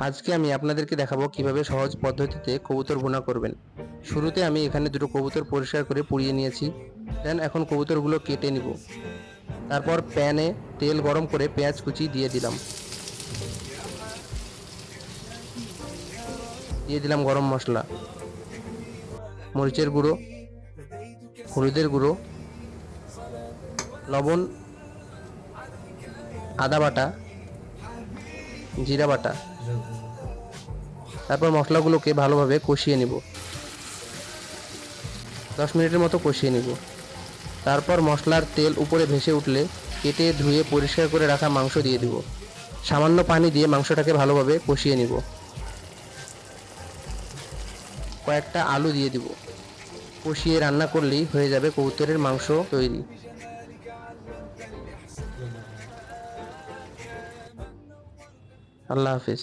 আজকে আমি আপনাদেরকে দেখাবো কিভাবে সহজ পদ্ধতিতে কবুতর ভুনা করবেন। শুরুতে আমি এখানে দুটো কবুতর পরিষ্কার করে পুড়িয়ে নিয়েছি। দেন এখন কবুতরগুলো কেটে নিব। তারপর প্যানে তেল গরম করে পেঁয়াজ কুচি দিয়ে দিলাম। দিয়ে দিলাম গরম মশলা, মরিচের গুঁড়ো, হলুদের গুঁড়ো, লবণ, আদা বাটা, জিরা বাটা। তারপর মশলাগুলোকে ভালোভাবে কষিয়ে নিব। 10 মিনিটের মতো কষিয়ে নিব। তারপর মশলার তেল উপরে ভেসে উঠলে কেটে ধুয়ে পরিষ্কার করে রাখা মাংস দিয়ে দিব। সামান্য পানি দিয়ে মাংসটাকে ভালোভাবে কষিয়ে নিব। কয়েকটা আলু দিয়ে দিব। কষিয়ে রান্না করলেই হয়ে যাবে কবুতরের মাংস তৈরি। আল্লাহ হাফেজ।